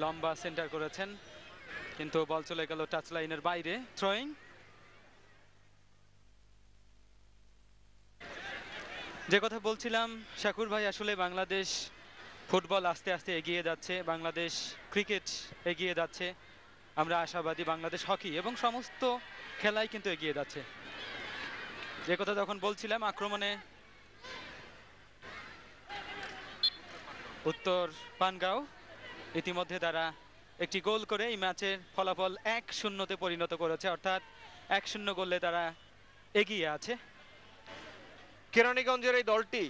লম্বা সেন্টার করেছেন, কিন্তু বল চলে গেল টাচ লাইনের বাইরে। থ্রোয়িং। যে কথা বলছিলাম শাকুর ভাই, আসলে বাংলাদেশ ফুটবল আস্তে আস্তে এগিয়ে যাচ্ছে, বাংলাদেশ ক্রিকেট এগিয়ে যাচ্ছে, আমরা আশাবাদী বাংলাদেশ হকি এবং সমস্ত খেলাই কিন্তু এগিয়ে যাচ্ছে। যে কথা যখন বলছিলাম, আক্রমণে উত্তর পানগাঁও ইতিমধ্যে তারা একটি গোল করে এই ম্যাচের ফলাফল 1-0 পরিণত করেছে, অর্থাৎ 1-0 গোলে তারা এগিয়ে আছে। কেরানীগঞ্জের এই দলটি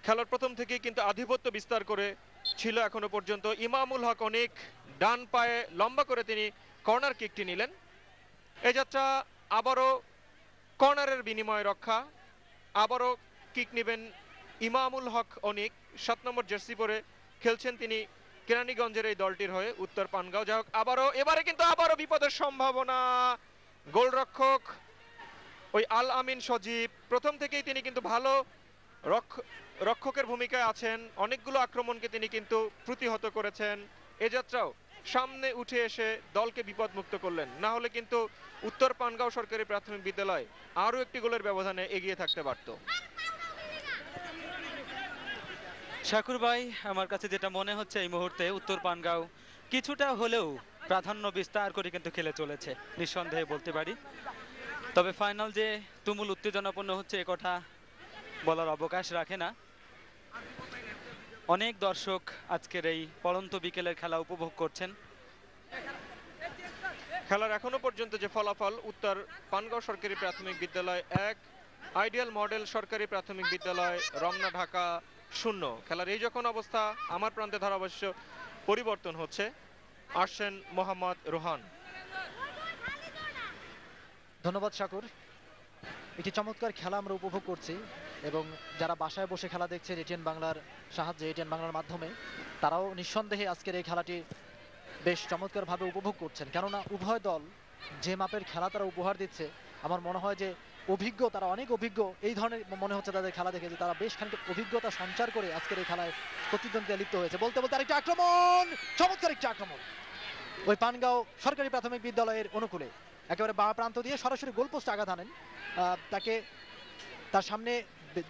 খেলার প্রথম থেকেই কিন্তু আধিপত্য বিস্তার করে ছিল এখনো পর্যন্ত। ইমামুল হক অনেক ডান পায়ে লম্বা করে তিনি কর্নার কিকটি নিলেন। এ যাত্রা আবারও কর্নারের বিনিময়ে রক্ষা, আবারও কিক নেবেন ইমামুল হক অনিক। 7 নম্বর জার্সি পরে খেলছেন তিনি কেরানীগঞ্জের এই দলটির হয়ে, উত্তর পানগাঁও। যাই হোক, এবারে কিন্তু আবারও বিপদের সম্ভাবনা। গোলরক্ষক ওই আল আমিন সজীব প্রথম থেকেই তিনি কিন্তু ভালো রক্ষকের ভূমিকায় আছেন, অনেকগুলো আক্রমণকে তিনি কিন্তু প্রতিহত করেছেন। এ যাত্রাও সামনে উঠে এসে দলকে বিপদমুক্ত করলেন, না হলে কিন্তু উত্তর পানগাঁও সরকারি প্রাথমিক বিদ্যালয় আরও একটি গোলের ব্যবধানে এগিয়ে থাকতে পারত। শাকুর ভাই, আমার কাছে যেটা মনে হচ্ছে এই মুহূর্তে উত্তর পানগাঁও কিছুটা হলেও প্রাধান্য বিস্তার করে কিন্তু খেলে চলেছে, নিঃসন্দেহে বলতে পারি। তবে ফাইনাল যে তুমুল উত্তেজনাপূর্ণ হচ্ছে এ কথা বলার অবকাশ রাখে না। অনেক দর্শক আজকের এই পড়ন্ত বিকেলের খেলা উপভোগ করছেন। খেলার এখনো পর্যন্ত যে ফলাফল, উত্তর পানগাঁও সরকারি প্রাথমিক বিদ্যালয় 1, আইডিয়াল মডেল সরকারি প্রাথমিক বিদ্যালয় রমনা ঢাকা 0। খেলার এই যখন অবস্থা, আমার প্রান্তে ধারাভাষ্য পরিবর্তন হচ্ছে। আসছেন মোহাম্মদ রোহান। ধন্যবাদ শাকুর। একটি চমৎকার খেলা আমরা উপভোগ করছি, এবং যারা বাসায় বসে খেলা দেখছেন এটিএন বাংলার সাহায্যে, এটিএন বাংলার মাধ্যমে, তারাও নিঃসন্দেহে আজকের এই খেলাটি বেশ চমৎকারভাবে উপভোগ করছেন। কেননা উভয় দল যে মাপের খেলা তারা উপহার দিচ্ছে, আমার মনে হয় যে অভিজ্ঞ, তারা অনেক অভিজ্ঞ। এই ধরনের মনে হচ্ছে তাদের খেলা দেখে যে তারা বেশ খানিক অভিজ্ঞতা সঞ্চার করে আজকের এই খেলায় প্রতিদ্বন্দ্বিতা লিপ্ত হয়েছে। বলতে বলতে আরেকটা আক্রমণ, চমৎকার একটি আক্রমণ ওই পানগাঁও সরকারি প্রাথমিক বিদ্যালয়ের অনুকূলে, একেবারে বাঁ প্রান্ত দিয়ে সরাসরি গোলপোস্টে আঘাত আনেন। তাকে তার সামনে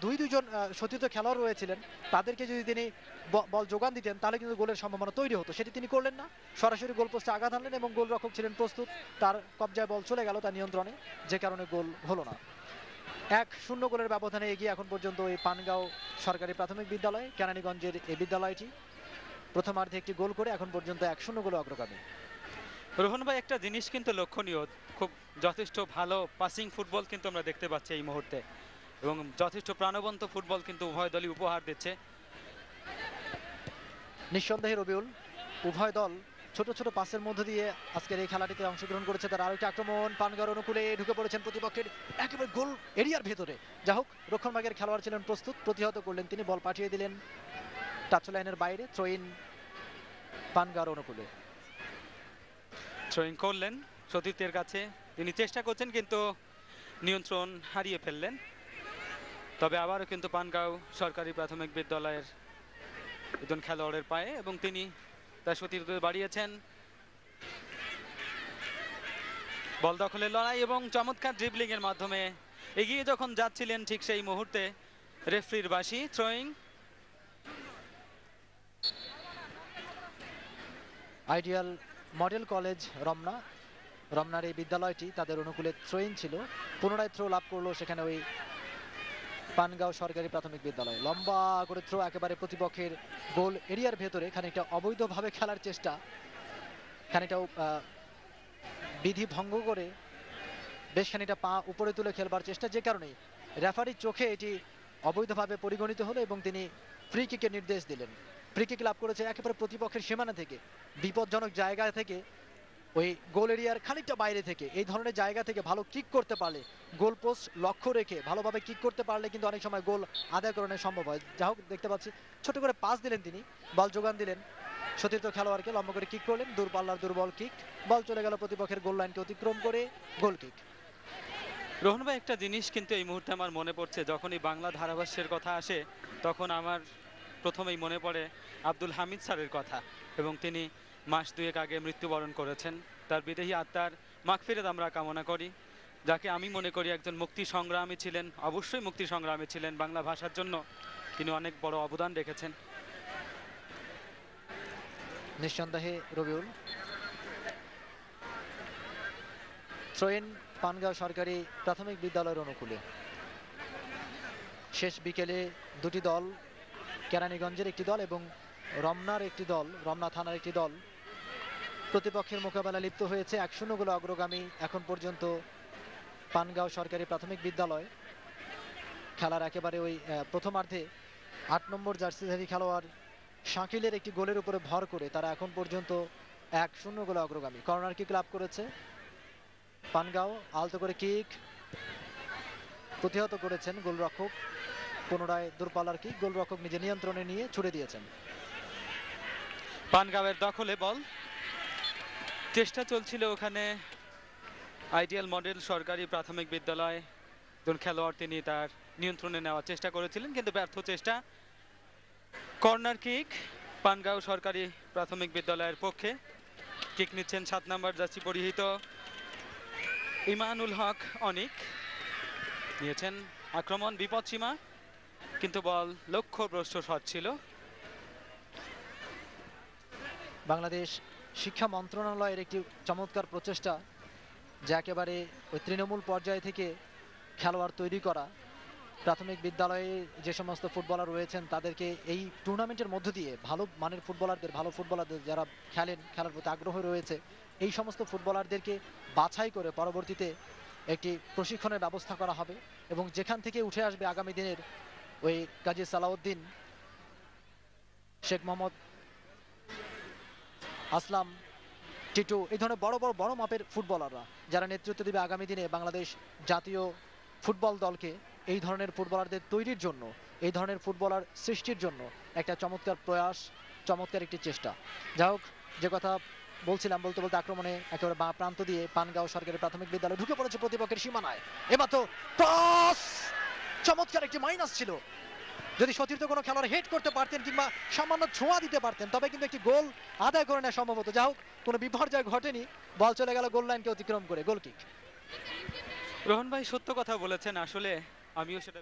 দুইজন সতীর্থ খেলোয়াড় রয়েছিলেন, তাদেরকে যদি তিনি বল যোগান দিতেন তাহলে কিন্তু গোলের সম্ভাবনা তৈরি হতো, সেটি তিনি করলেন না। সরাসরি গোলপোস্টে আঘাত আনলেন এবং গোলরক্ষক ছিলেন প্রস্তুত, তার কবজায় বল চলে গেল তার নিয়ন্ত্রণে, যে কারণে গোল হলো না। 1-0 গোলের ব্যবধানে এগিয়ে এখন পর্যন্ত এই পানগাঁও সরকারি প্রাথমিক বিদ্যালয়। কেরানীগঞ্জের এই বিদ্যালয়টি প্রথমার্ধে একটি গোল করে এখন পর্যন্ত 1-0 গোলে অগ্রগামী। রোহন ভাই, একটা জিনিস কিন্তু লক্ষণীয়, খুব যথেষ্ট ভালো পাসিং ফুটবল কিন্তু আমরা দেখতে পাচ্ছি এই মুহূর্তে, এবং যথেষ্ট প্রাণবন্ত ফুটবল কিন্তু উভয় দলই উপহার দিচ্ছে। নিঃসন্দেহে রবিউল, উভয় দল ছোট ছোট পাসের মধ্য দিয়ে আজকের এই খেলাটিতে অংশগ্রহণ করেছে। তার আরেকটি আক্রমণ, পানগাঁও অনুকূলে ঢুকে পড়েছেন প্রতিপক্ষের একেবারে গোল এরিয়ার ভেতরে। যা হোক, রক্ষণভাগের খেলোয়াড় ছিলেন প্রস্তুত, প্রতিহত করলেন তিনি, বল পাঠিয়ে দিলেন টাচ লাইনের বাইরে। থ্রোইন পানগাঁও অনুকূলে, থ্রোইং করলেন সতীর্থের কাছে, তিনি চেষ্টা করছেন কিন্তু নিয়ন্ত্রণ হারিয়ে ফেললেন। তবে আবারও কিন্তু পানগাঁও সরকারি প্রাথমিক বিদ্যালয়ের একজন খেলোয়াড়ের পায়ে, এবং তিনি তার সতীর্থদের বাড়িয়েছেন। বল দখলের লড়াই এবং চমৎকার ড্রিবলিং এর মাধ্যমে এগিয়ে যখন যাচ্ছিলেন, ঠিক সেই মুহূর্তে রেফরির বাঁশি। থ্রোয়িং। আইডিয়াল মডেল কলেজ রমনার এই বিদ্যালয়টি, তাদের অনুকূলে থ্রোইং ছিল, পুনরায় থ্রো লাভ করলো সেখানে ওই পানগাঁও সরকারি প্রাথমিক বিদ্যালয়। লম্বা করে থ্রো একেবারে প্রতিপক্ষের গোল এরিয়ার ভেতরে, খানিকটা অবৈধভাবে খেলার চেষ্টা, খানিকটা বিধি ভঙ্গ করে বেশ খানিকটা পা উপরে তুলে খেলবার চেষ্টা, যে কারণে রেফারির চোখে এটি অবৈধভাবে পরিগণিত হলো এবং তিনি ফ্রি কিকের নির্দেশ দিলেন। ফ্রি কিক লাভ করেছে একেবারে প্রতিপক্ষের সীমানা থেকে, বিপজ্জনক জায়গা থেকে, ওই গোল এরিয়ার খানিকটা বাইরে থেকে। এই ধরনের জায়গা থেকে ভালো কিক করতে পারলে, গোল পোস্ট লক্ষ্য রেখে ভালোভাবে কিক করতে পারলে কিন্তু অনেক সময় গোল আদায় করানো সম্ভব হয়। যা হোক, দেখতে পাচ্ছি ছোট করে পাস দিলেন তিনি, বল যোগান দিলেন সতীর্থ খেলোয়াড়কে, লম্বা করে কিক করলেন, দূরপাল্লার দুর্বল কিক, বল চলে গেল প্রতিপক্ষের গোল লাইনকে অতিক্রম করে, গোল কিক। রোহন ভাই, একটা জিনিস কিন্তু এই মুহূর্তে আমার মনে পড়ছে, যখনই বাংলা ধারাভাষ্যের কথা আসে তখন আমার প্রথমেই মনে পড়ে আব্দুল হামিদ স্যারের কথা, এবং তিনি মাস দুয়েক আগে মৃত্যুবরণ করেছেন। তার বিদেহী আত্মার মাগফিরাত আমরা কামনা করি, যাকে আমি মনে করি একজন মুক্তি সংগ্রামী ছিলেন, অবশ্যই মুক্তি সংগ্রামী ছিলেন। বাংলা ভাষার জন্য তিনি অনেক বড় অবদান রেখেছেন। নিঃসন্দেহে রবিউল। থ্রোইন পানগাঁও সরকারি প্রাথমিক বিদ্যালয়ের অনুকূলে। শেষ বিকেলে দুটি দল, কেরানীগঞ্জের একটি দল এবং রমনার একটি দল, রমনা থানার একটি দল প্রতিপক্ষের মোকাবেলা লিপ্ত হয়েছে। 1-0 গোলে অগ্রগামী এখন পর্যন্ত পানগাঁও সরকারি প্রাথমিক বিদ্যালয়। খেলার একেবারে ওই প্রথমার্ধে 8 নম্বর জার্সিধারী খেলোয়াড় শাকিলের একটি গোলের উপরে ভর করে তারা এখন পর্যন্ত 1-0 গোলে অগ্রগামী। কর্নার কিক লাভ করেছে পানগাঁও, আলতো করে কিক প্রতিহত করেছেন গোলরক্ষক। পুনরায় দূরপাল্লার কিক, গোলরক্ষক নিজে নিয়ন্ত্রণে নিয়ে ছুড়ে দিয়েছেন। পানগাঁওয়ের দখলে বল, চেষ্টা চলছিল ওখানে আইডিয়াল মডেল সরকারি প্রাথমিক বিদ্যালয় একজন খেলোয়াড় তিনি তার নিয়ন্ত্রণে নেওয়ার চেষ্টা করেছিলেন, কিন্তু ব্যর্থ চেষ্টা। কর্নার কিক পানগাঁও সরকারি প্রাথমিক বিদ্যালয়ের পক্ষে। কিক নিচ্ছেন 7 নম্বর জার্সি পরিহিত ইমানুল হক অনিক। নিয়েছেন আক্রমণ বিপদসীমা, কিন্তু বল লক্ষ্যভ্রষ্ট শট ছিল। বাংলাদেশ শিক্ষা মন্ত্রণালয়ের একটি চমৎকার প্রচেষ্টা, যে একেবারে ওই তৃণমূল পর্যায় থেকে খেলোয়াড় তৈরি করা। প্রাথমিক বিদ্যালয়ে যে সমস্ত ফুটবলার রয়েছেন তাদেরকে এই টুর্নামেন্টের মধ্য দিয়ে ভালো মানের ভালো ফুটবলারদের যারা খেলার প্রতি আগ্রহ রয়েছে, এই সমস্ত ফুটবলারদেরকে বাছাই করে পরবর্তীতে একটি প্রশিক্ষণের ব্যবস্থা করা হবে এবং যেখান থেকে উঠে আসবে আগামী দিনের ওই কাজী সালাউদ্দিন, শেখ মোহাম্মদ আসলাম, টিটু, এই ধরনের বড় মাপের ফুটবলাররা যারা নেতৃত্ব দেবে আগামী দিনে বাংলাদেশ জাতীয় ফুটবল দলকে। এই ধরনের ফুটবলারদের তৈরির জন্য, এই ধরনের ফুটবলার সৃষ্টির জন্য একটা চমৎকার প্রয়াস, চমৎকার একটি চেষ্টা। যাই হোক, যে কথা বলছিলাম, বলতে আক্রমণে একেবারে বাঁ প্রান্ত দিয়ে পানগাঁও সরকারি প্রাথমিক বিদ্যালয় ঢুকে পড়েছে প্রতিপক্ষের সীমানায়। এমাত্র ক্রস, চমৎকার একটি মাইনাস ছিল। যদি সতীর্থ কোনো খেলোয়াড় হেড করতে পারতেন কিংবা সামান্য ছোঁয়া দিতে পারতেন তবে কিন্তু একটি গোল আদায় করে নেওয়া সম্ভব হতো। যাই হোক, কোনো বিপর্যয় ঘটেনি, বল চলে গেল গোল লাইনকে অতিক্রম করে, গোল কিক। রোহন ভাই সত্য কথা বলেছেন, আসলে আমিও সেটা